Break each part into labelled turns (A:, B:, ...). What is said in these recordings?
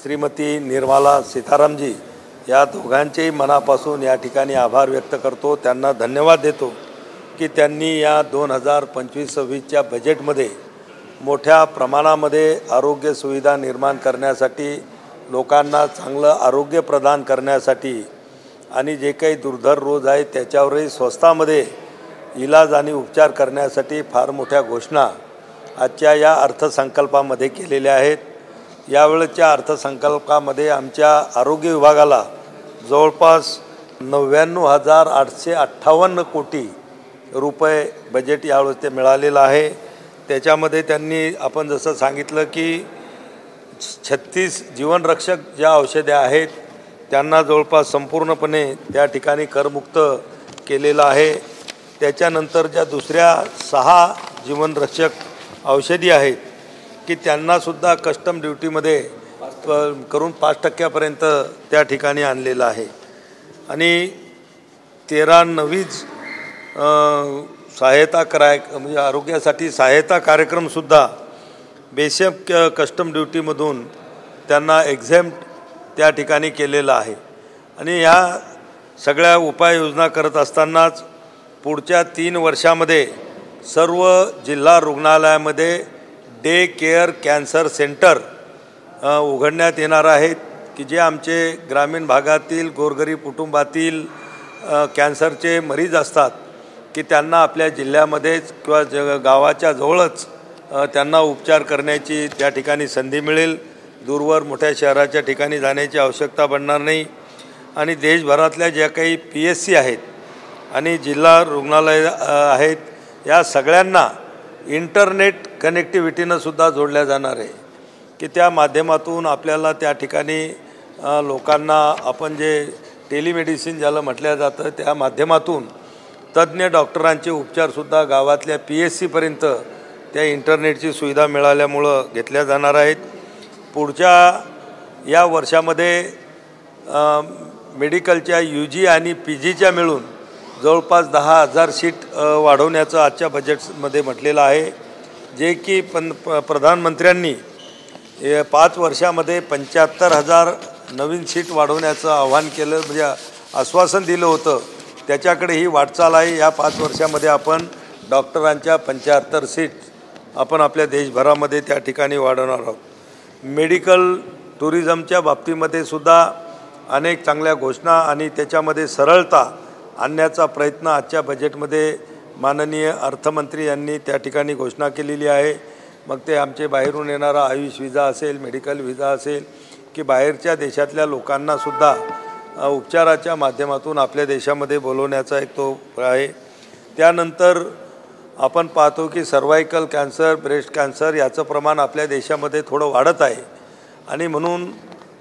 A: श्रीमती निर्मला सीतारामजी या दोघांचेही मनापासून या ठिकाणी आभार व्यक्त करतो, त्यांना धन्यवाद देतो की त्यांनी या 2025-26च्या बजेटमध्ये मोठ्या प्रमाणामध्ये आरोग्य सुविधा निर्माण करण्यासाठी, लोकांना चांगलं आरोग्य प्रदान करण्यासाठी आणि जे काही दुर्धर रोग आहे त्याच्यावरही स्वस्तामध्ये इलाज आणि उपचार करण्यासाठी फार मोठ्या घोषणा आजच्या या अर्थसंकल्पामध्ये केलेल्या आहेत। यावेळच्या अर्थसंकल्पामध्ये आमच्या आरोग्य विभागाला जवळपास 99,858 कोटी रुपये बजेट यावेळेस ते मिळालेलं आहे। त्याच्यामध्ये त्यांनी आपण जसं सांगितलं की 36 जीवनरक्षक ज्या औषधे आहेत त्यांना जवळपास संपूर्णपणे त्या ठिकाणी करमुक्त केलेलं आहे। त्याच्यानंतर ज्या दुसऱ्या 6 जीवनरक्षक औषधी आहेत की त्यांनासुद्धा कस्टम ड्युटीमध्ये करून 5% त्या ठिकाणी आणलेलं आहे आणि 13 नवीन सहायता म्हणजे आरोग्यासाठी सहायता कार्यक्रमसुद्धा बेसिक कस्टम ड्युटीमधून त्यांना एक्झेम्प्ट त्या ठिकाणी केलेलं आहे। आणि ह्या सगळ्या उपाययोजना करत असतानाच पुढच्या 3 वर्षामध्ये सर्व जिल्हा रुग्णालयामध्ये डे केअर कॅन्सर सेंटर उघडण्यात येणार आहेत की जे आमचे ग्रामीण भागातील गोरगरीब कुटुंबातील कॅन्सरचे मरीज असतात की त्यांना आपल्या जिल्ह्यामध्येच किंवा गावाच्या जवळच त्यांना उपचार करण्याची त्या ठिकाणी संधी मिळेल। दूरवर मोठ्या शहराच्या ठिकाणी जाण्याची आवश्यकता पडणार नाही आणि देशभरातल्या ज्या काही PSC आहेत आणि जिल्हा रुग्णालय आहेत या सगळ्यांना इंटरनेट कनेक्टिव्हिटीनं सुद्धा जोडल्या जाणार आहे की त्या माध्यमातून आपल्याला त्या ठिकाणी लोकांना आपण जे टेलिमेडिसिन ज्याला म्हटलं जातं त्या माध्यमातून तज्ज्ञ डॉक्टरांचे उपचारसुद्धा गावातल्या PSCपर्यंत त्या इंटरनेटची सुविधा मिळाल्यामुळं घेतल्या जाणार आहेत। पुढच्या या वर्षामध्ये मेडिकलच्या UG आणि PGच्या मिळून जवळपास 10,000 सीट वाढवण्याचं आजच्या बजेटमध्ये म्हटलेलं आहे, जे की प्रधानमंत्र्यांनी 5 वर्षामध्ये 75,000 नवीन सीट वाढवण्याचं आव्हान केलं, म्हणजे आश्वासन दिलं होतं। त्याच्याकडे ही वाटचाल आहे। या 5 वर्षामध्ये आपण डॉक्टरांच्या 75 सीट आपण आपल्या देशभरामध्ये त्या ठिकाणी वाढवणार आहोत। मेडिकल टुरिझमच्या बाबतीमध्ये सुद्धा अनेक चांगल्या घोषणा आणि त्याच्यामध्ये सरळता आणण्याचा प्रयत्न आजच्या बजेटमध्ये माननीय अर्थमंत्री यांनी त्या ठिकाणी घोषणा केलेली आहे। मग ते आमचे बाहेरून येणारा आयुष विजा असेल, मेडिकल विजा असेल की बाहेरच्या देशातल्या लोकांनासुद्धा उपचाराच्या माध्यमातून आपल्या देशामध्ये बोलवण्याचा एक तो आहे। त्यानंतर आपण पाहतो की सर्वायकल कॅन्सर, ब्रेस्ट कॅन्सर याचं प्रमाण आपल्या देशामध्ये थोडं वाढत आहे आणि म्हणून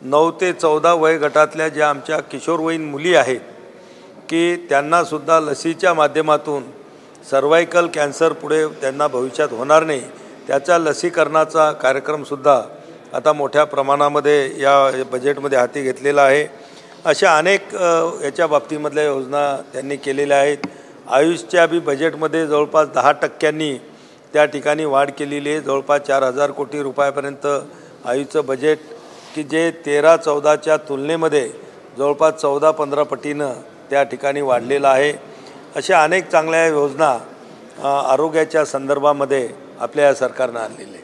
A: 9 ते 14 वय गटातल्या ज्या आमच्या किशोरवयीन मुली आहेत की त्यांनासुद्धा लसीच्या माध्यमातून सर्वायकल कॅन्सर पुढे त्यांना भविष्यात होणार नाही त्याच्या लसीकरणाचा कार्यक्रमसुद्धा आता मोठ्या प्रमाणामध्ये या बजेटमध्ये हाती घेतलेला आहे। अशा अनेक याच्या बाबतीमधल्या योजना त्यांनी केलेल्या आहेत। आयुषच्या बी बजेटमध्ये जवळपास 10% त्या ठिकाणी वाढ केलेली आहे। जवळपास 4,000 कोटी रुपयापर्यंत आयुषचं बजेट की जे 13-14च्या तुलनेमध्ये जवळपास 14-15 पटीनं त्या ठिकाणी वाढलेलं आहे। अशा अनेक चांगल्या योजना आरोग्याच्या संदर्भामध्ये आपल्या या सरकारनं आणलेले आहे।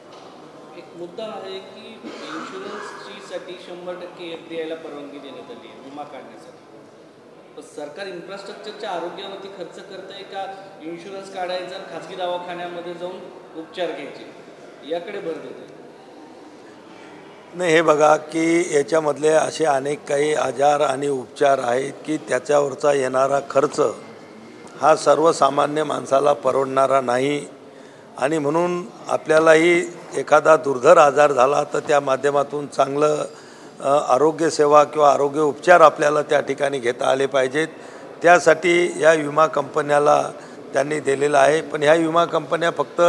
B: एक मुद्दा आहे की इन्शुरन्ससाठी 100% FDIला परवानगी देण्यात आली आहे विमा काढण्यासाठी, पण सरकार इन्फ्रास्ट्रक्चरच्या आरोग्यावरती खर्च करत आहे का इन्शुरन्स काढायचा खाजगी दवाखान्यामध्ये जाऊन उपचार घ्यायचे याकडे भर देते?
A: नाही, हे बघा की याच्यामधले असे अनेक काही आजार आणि उपचार आहेत की त्याच्यावरचा येणारा खर्च हा सर्वसामान्य माणसाला परवडणारा नाही आणि म्हणून आपल्यालाही एखादा दुर्धर आजार झाला तर त्या माध्यमातून चांगलं आरोग्यसेवा किंवा आरोग्य उपचार आपल्याला त्या ठिकाणी घेता आले पाहिजेत। त्यासाठी या विमा कंपन्याला त्यांनी दिलेलं आहे। पण ह्या विमा कंपन्या फक्त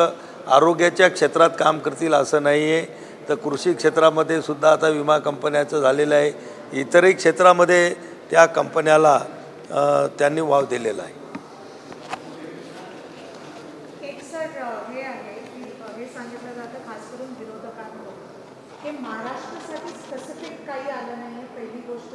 A: आरोग्याच्या क्षेत्रात काम करतील असं नाही आहे, तर कृषी क्षेत्रामध्ये सुद्धा आता विमा कंपन्याचं झालेलं आहे। इतरही क्षेत्रामध्ये त्या कंपन्याला त्यांनी वाव दिलेला आहे।
C: हे सांगितलं जातं खास करून विरोधकांकडून हे महाराष्ट्रासाठी स्पेसिफिक काही आलं नाही आहे. पहिली गोष्ट,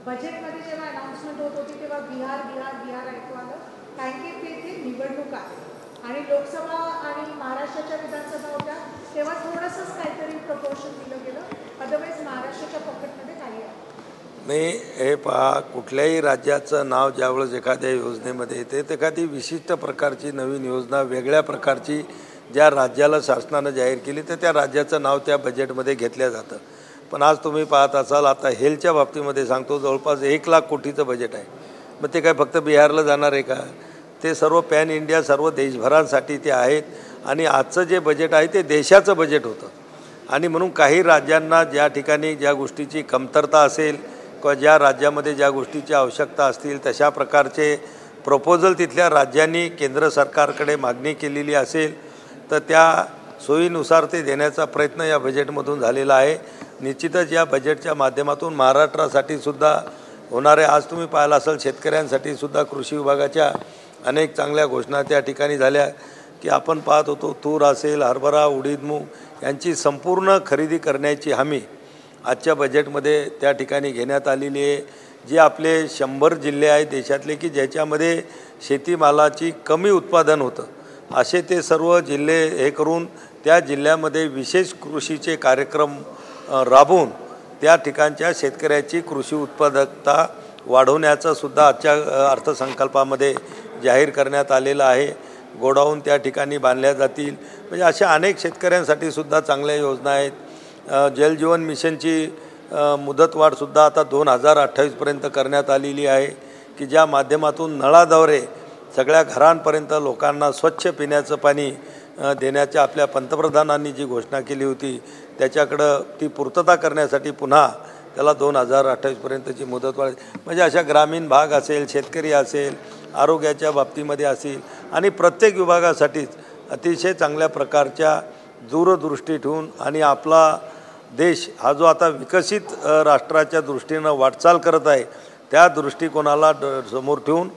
C: बजेटमध्ये जेव्हा अनाउन्समेंट होत होती तेव्हा बिहार बिहार बिहार ऐकू आलं, कारण की तेथे निवडणूक आहे आणि लोकसभा आणि महाराष्ट्राच्या विधानसभा होत्या तेव्हा थोडंसंच काहीतरी प्रपोर्शन दिलं गेलं, अदरवाईज महाराष्ट्राच्या पॉकेटमध्ये काही आहे
A: नाही. हे पहा, कुठल्याही राज्याचं नाव ज्यावेळेस एखाद्या योजनेमध्ये येते तर एखादी विशिष्ट प्रकारची नवीन योजना वेगळ्या प्रकारची ज्या राज्याला शासनानं जाहीर केली तर त्या राज्याचं नाव त्या बजेटमध्ये घेतलं जातं. पण आज तुम्ही पाहत असाल, आता हेल्थच्या बाबतीमध्ये सांगतो, जवळपास 1,00,000 कोटीचं बजेट आहे. मग ते काय फक्त बिहारला जाणार आहे का? ते सर्व पॅन इंडिया, सर्व देशभरांसाठी ते आहेत. आणि आजचं जे बजेट आहे ते देशाचं बजेट होतं. आणि म्हणून काही राज्यांना ज्या ठिकाणी ज्या गोष्टीची कमतरता असेल किंवा ज्या राज्यामध्ये ज्या गोष्टीची आवश्यकता असतील तशा प्रकारचे प्रपोजल तिथल्या राज्यांनी केंद्र सरकारकडे मागणी केलेली असेल तर त्या सोयीनुसार ते देण्याचा प्रयत्न या बजेटमधून झालेला आहे. निश्चितच या बजेटच्या माध्यमातून महाराष्ट्रासाठी सुद्धा होणारे, आज तुम्ही पाहिलं असाल शेतकऱ्यांसाठी सुद्धा कृषी विभागाच्या अनेक चांगल्या घोषणा त्या ठिकाणी झाल्या की आपण पाहत होतो तूर असेल, हरभरा, उडीद, मूग यांची संपूर्ण खरेदी करण्याची हमी आजच्या बजेटमध्ये त्या ठिकाणी घेण्यात आलेली आहे. जे आपले 100 जिल्हे आहेत देशातले की ज्याच्यामध्ये शेतीमालाची कमी उत्पादन होतं, असे ते सर्व जिल्हे हे करून त्या जिल्ह्यामध्ये विशेष कृषीचे कार्यक्रम राबवून त्या ठिकाणच्या शेतकऱ्याची कृषी उत्पादकता वाढवण्याचं सुद्धा आजच्या अर्थसंकल्पामध्ये जाहीर करण्यात आलेलं आहे. गोडाऊन त्या ठिकाणी बांधल्या जातील. म्हणजे अशा अनेक शेतकऱ्यांसाठी सुद्धा चांगल्या योजना आहेत. जलजीवन मिशनची मुदतवाढसुद्धा आता 2028पर्यंत करण्यात आलेली आहे की ज्या माध्यमातून नळाद्वारे सगळ्या घरांपर्यंत लोकांना स्वच्छ पिण्याचं पाणी देण्याच्या आपल्या पंतप्रधानांनी जी घोषणा केली होती त्याच्याकडं ती पूर्तता करण्यासाठी पुन्हा त्याला 2028पर्यंतची मुदतवाढ. म्हणजे अशा ग्रामीण भाग असेल, शेतकरी असेल, आरोग्याच्या बाबतीमध्ये असेल आणि प्रत्येक विभागासाठीच अतिशय चांगल्या प्रकारच्या दूरदृष्टी ठेवून आणि आपला देश हा जो आता विकसित राष्ट्राच्या दृष्टीनं वाटचाल करत आहे त्या दृष्टिकोनाला समोर ठेवून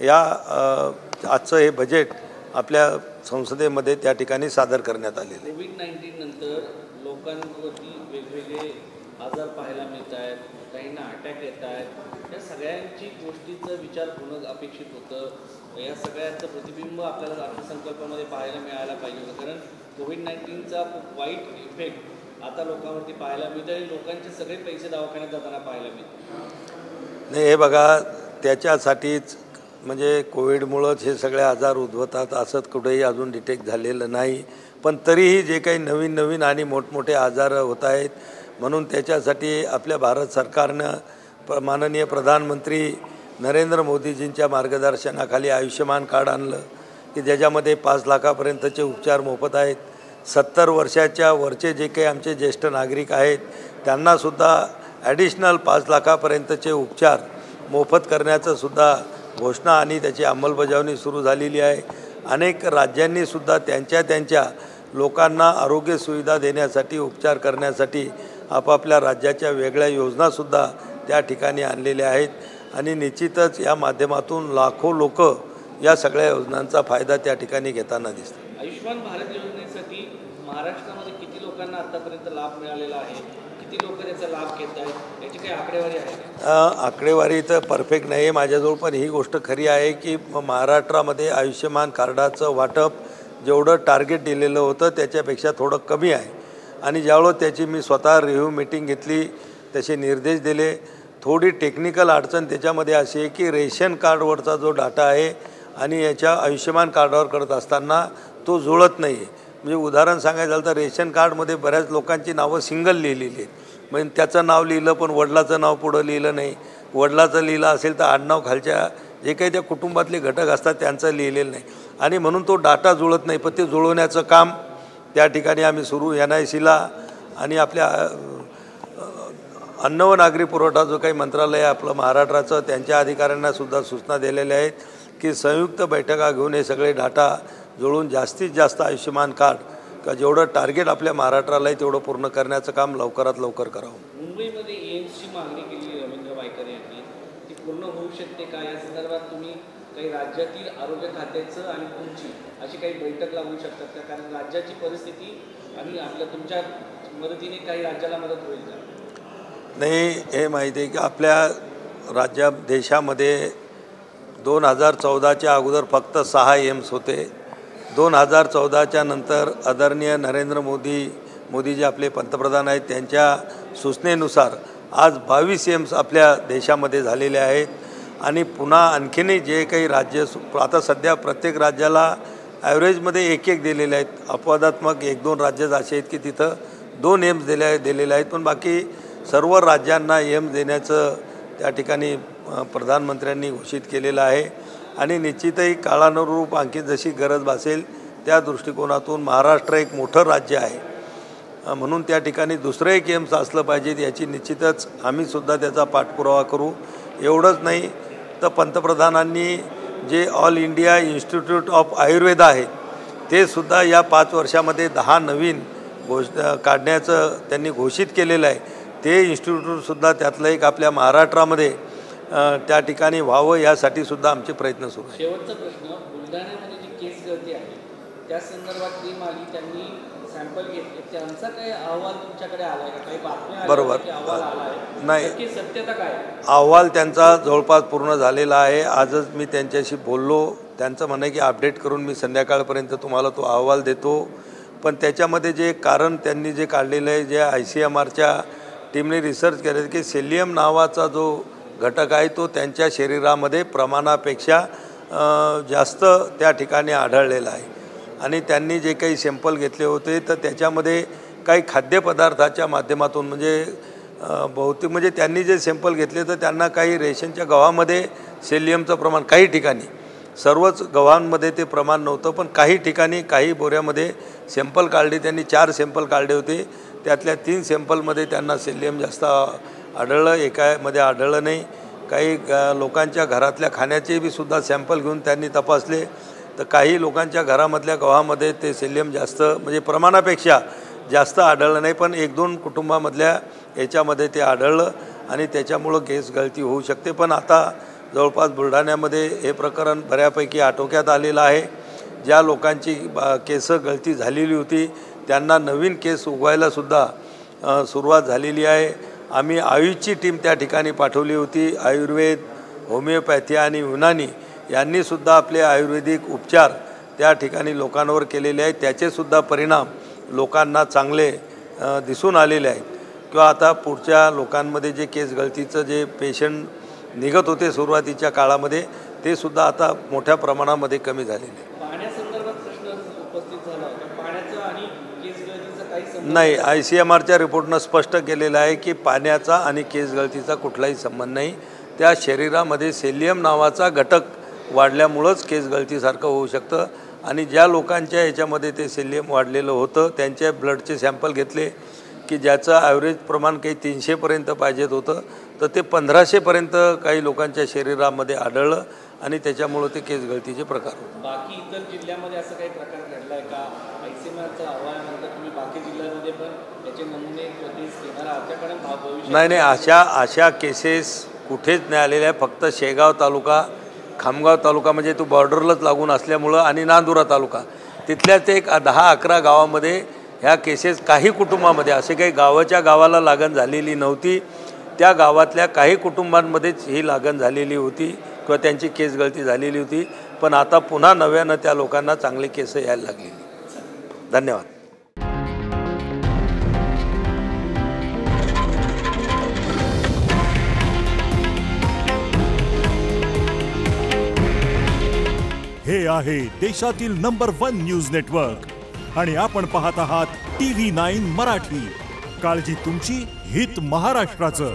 A: या आजचं हे बजेट आपल्या संसदेमध्ये त्या ठिकाणी सादर करण्यात आलेले.
B: कोविड-19 नंतर लोकांवरती वेगवेगळे आजार पाहायला मिळत आहेत, काहींना अटॅक येत आहेत. या सगळ्यांची गोष्टीचा विचार होणं अपेक्षित होतं. या सगळ्यांचं प्रतिबिंब आपल्याला अर्थसंकल्पामध्ये पाहायला मिळायला पाहिजे होतं, कारण कोविड-19चा खूप वाईट इफेक्ट आता लोकांवरती पाहायला मिळतं आणि लोकांचे सगळे पैसे दवाखान्यात जाताना पाहायला मिळतात.
A: नाही, हे बघा, त्याच्यासाठीच म्हणजे कोविडमुळंच हे सगळे आजार उद्भवतात असं कुठेही अजून डिटेक्ट झालेलं नाही. पण तरीही जे काही नवीन नवीन आणि मोठमोठे आजार होत आहेत म्हणून त्याच्यासाठी आपल्या भारत सरकारनं माननीय प्रधानमंत्री नरेंद्र मोदीजींच्या मार्गदर्शनाखाली आयुष्यमान कार्ड आणलं की ज्याच्यामध्ये 5 लाखापर्यंतचे उपचार मोफत आहेत. 70 वर्षाच्या वरचे जे काही आमचे ज्येष्ठ नागरिक आहेत त्यांनासुद्धा ॲडिशनल 5 लाखापर्यंतचे उपचार मोफत करण्याचं सुद्धा घोषणा आणि त्याची अंमलबजावणी सुरू झालेली आहे. अनेक राज्यांनीसुद्धा त्यांच्या लोकांना आरोग्य सुविधा देण्यासाठी, उपचार करण्यासाठी आपापल्या राज्याच्या वेगळ्या योजनासुद्धा त्या ठिकाणी आणलेल्या आहेत. आणि निश्चितच या माध्यमातून लाखो लोक या सगळ्या योजनांचा फायदा त्या ठिकाणी घेताना दिसतात.
B: आयुष्यमान भारत योजनेसाठी महाराष्ट्रामध्ये किती लोकांना आतापर्यंत लाभ मिळालेला आहे, किती लोक त्याचा लाभ घेत आहेत, याची काही आकडेवारी आहे?
A: आकडेवारी तर परफेक्ट नाही आहे माझ्याजवळ, पण ही गोष्ट खरी आहे की महाराष्ट्रामध्ये आयुष्यमान कार्डाचं वाटप जेवढं टार्गेट दिलेलं होतं त्याच्यापेक्षा थोडं कमी आहे. आणि ज्यावेळेस त्याची मी स्वतः रिव्ह्यू मीटिंग घेतली, तसे निर्देश दिले. थोडी टेक्निकल अडचण त्याच्यामध्ये अशी आहे की रेशन कार्डवरचा जो डाटा आहे आणि याच्या आयुष्यमान कार्डावर करत असताना तो जुळत नाही आहे. म्हणजे उदाहरण सांगायचं झालं तर रेशन कार्डमध्ये बऱ्याच लोकांची नावं सिंगल लिहिलेली आहेत. म्हणजे त्याचं नाव लिहिलं पण वडिलाचं नाव पुढं लिहिलं नाही, वडिलाचं लिहिलं असेल तर आडनाव खालच्या जे काही त्या कुटुंबातले घटक असतात त्यांचं लिहिलेलं नाही आणि म्हणून तो डाटा जुळत नाही. पण ते जुळवण्याचं काम त्या ठिकाणी आम्ही सुरू NICला आणि आपल्या अन्न व नागरी पुरवठा जो काही मंत्रालय आपलं महाराष्ट्राचं त्यांच्या अधिकाऱ्यांनासुद्धा सूचना दिलेल्या आहेत की संयुक्त बैठका घेऊन हे सगळे डाटा जुळून जास्तीत जास्त आयुष्यमान कार्ड का जेवढं टार्गेट आपल्या महाराष्ट्राला आहे तेवढं पूर्ण करण्याचं काम लवकरात लवकर करावं.
B: मुंबईमध्ये एम्सची मागणी केली रवींद्र वायकर यांनी, ती पूर्ण होऊ शकते का? या संदर्भात तुम्ही काही राज्यातील आरोग्य खात्याचं आणि तुमची अशी काही बैठक लावू शकतात का? कारण राज्याची परिस्थिती आणि आपल्या तुमच्या मदतीने काही राज्याला मदत होईल का?
A: नाही, हे माहिती आहे की आपल्या देशामध्ये 2014च्या अगोदर फक्त 6 एम्स होते. 2014च्या नंतर आदरणीय नरेंद्र मोदी जे आपले पंतप्रधान आहेत त्यांच्या सूचनेनुसार आज 22 एम्स आपल्या देशामध्ये झालेले आहेत. आणि पुन्हा आणखीनही जे काही राज्य आता सध्या प्रत्येक राज्याला ॲव्हरेजमध्ये 1-1 दिलेले आहेत. अपवादात्मक 1-2 राज्यच असे आहेत की तिथं 2 एम्स दिलेले आहेत, पण बाकी सर्व राज्यांना एम्स देण्याचं त्या ठिकाणी प्रधानमंत्र्यांनी घोषित केलेलं आहे. आणि निश्चितही काळानुरूप आणखी जशी गरज भासेल त्या दृष्टिकोनातून महाराष्ट्र एक मोठं राज्य आहे, म्हणून त्या ठिकाणी दुसरं एक एम्स असलं पाहिजे याची निश्चितच आम्हीसुद्धा त्याचा पाठपुरावा करू. एवढंच नाही तर पंतप्रधानांनी जे all India institute of Ayurveda आहे ते सुद्धा या 5 वर्षामध्ये 10 नवीन काढण्याचं त्यांनी घोषित केलेलं आहे. ते इन्स्टिट्यूटसुद्धा त्यातलं एक आपल्या महाराष्ट्रामध्ये त्या ठिकाणी व्हावं यासाठी सुद्धा आमचे प्रयत्न सुरू आहेत.
B: शेवटचा प्रश्न, बुलढाण्यामध्ये जी केस गळती आहे त्या संदर्भात टीम आली, त्यांनी सॅम्पल घेतले, त्यांचा काही अहवाल तुमच्याकडे आला आहे का? काही बातम्या
A: बरोबर
B: अहवाल आला आहे?
A: नाही,
B: सत्यता काय?
A: अहवाल त्यांचा जवळपास पूर्ण झालेला आहे. आजच मी त्यांच्याशी बोललो. त्यांचं म्हणणं आहे की अपडेट करून मी संध्याकाळपर्यंत तुम्हाला तो अहवाल देतो. पण त्याच्यामध्ये जे कारण त्यांनी जे काढलेलं आहे, जे ICMRच्या टीमने रिसर्च केलं की सेलियम नावाचा जो घटक आहे तो त्यांच्या शरीरामध्ये प्रमाणापेक्षा जास्त त्या ठिकाणी आढळलेला आहे. आणि त्यांनी जे काही सॅम्पल घेतले होते तर त्याच्यामध्ये काही खाद्यपदार्थाच्या माध्यमातून बहुतेक त्यांनी जे सॅम्पल घेतले तर त्यांना काही रेशनच्या गव्हामध्ये सेलियमचं प्रमाण, काही ठिकाणी सर्वच गव्हांमध्ये ते प्रमाण नव्हतं, पण काही ठिकाणी काही बोऱ्यामध्ये सॅम्पल काढले. त्यांनी 4 सॅम्पल काढले होते, त्यातल्या 3 सॅम्पलमध्ये त्यांना सेलियम जास्त आढळलं, एकामध्ये आढळलं नाही. काही लोकांच्या घरातल्या खाण्याचे बी सुद्धा सॅम्पल घेऊन त्यांनी तपासले तर काही लोकांच्या घरामधल्या गव्हामध्ये ते सेलियम जास्त प्रमाणापेक्षा जास्त आढळलं नाही, पण 1-2 कुटुंबामधल्या याच्यामध्ये ते आढळलं आणि त्याच्यामुळं केस गळती होऊ शकते. पण आता जवळपास बुलढाण्यामध्ये हे प्रकरण बऱ्यापैकी आटोक्यात आलेलं आहे. ज्या लोकांची केस गळती झालेली होती त्यांना नवीन केस उगवायलासुद्धा सुरुवात झालेली आहे. आम्ही आयुषची टीम त्या ठिकाणी पाठवली होती. आयुर्वेद, होमिओपॅथी आणि युनानी यांनीसुद्धा आपले आयुर्वेदिक उपचार त्या ठिकाणी लोकांवर केलेले आहेत. त्याचेसुद्धा परिणाम लोकांना चांगले दिसून आलेले आहेत. किंवा आता पुढच्या लोकांमध्ये जे केस गळतीचं जे पेशंट निघत होते सुरुवातीच्या काळामध्ये ते सुद्धा आता मोठ्या प्रमाणामध्ये कमी झालेले आहे.
B: पाण्यासंदर्भात प्रश्न उपस्थित झाला होता, पाण्याचा आणि केस गळतीचा काही संबंध
A: नाही. ICMRच्या रिपोर्टनं स्पष्ट केलेलं आहे की पाण्याचा आणि केस गळतीचा कुठलाही संबंध नाही. त्या शरीरामध्ये सेलियम नावाचा घटक वाढल्यामुळंच केस गळतीसारखं होऊ शकतं. आणि ज्या लोकांच्या याच्यामध्ये ते सेलियम वाढलेलं होतं त्यांच्या ब्लडचे सॅम्पल घेतले की ज्याचं ॲव्हरेज प्रमाण काही 300पर्यंत पाहिजेत होतं तर ते 1500पर्यंत काही लोकांच्या शरीरामध्ये आढळलं आणि त्याच्यामुळं ते केस गळतीचे प्रकार होते.
B: बाकी इतर जिल्ह्यामध्ये असं काही प्रकार घडला आहे का? ICMRचा अहवालानंतर तुम्ही बाकी जिल्ह्यामध्ये पण त्याचे नमुने केस घेणार आहात त्याकडे भविष्यात?
A: नाही, अशा केसेस कुठेच नाही आलेल्या आहे. फक्त शेगाव तालुका, खामगाव तालुका तो बॉर्डरलाच लागून असल्यामुळं आणि नांदुरा तालुका तिथल्याच एक 10-11 गावामध्ये ह्या केसेस काही कुटुंबामध्ये असे काही गावाच्या गावाला लागण झालेली नव्हती. त्या गावातल्या काही कुटुंबांमध्येच ही लागण झालेली होती किंवा त्यांची केस गळती झालेली होती. पण आता पुन्हा नव्यानं त्या लोकांना चांगले केस यायला लागलेली. धन्यवाद.
D: हे आहे देशातील नंबर 1 न्यूज नेटवर्क आणि आपण पाहत आहात TV9 मराठी. काळजी तुमची, हित महाराष्ट्राचं.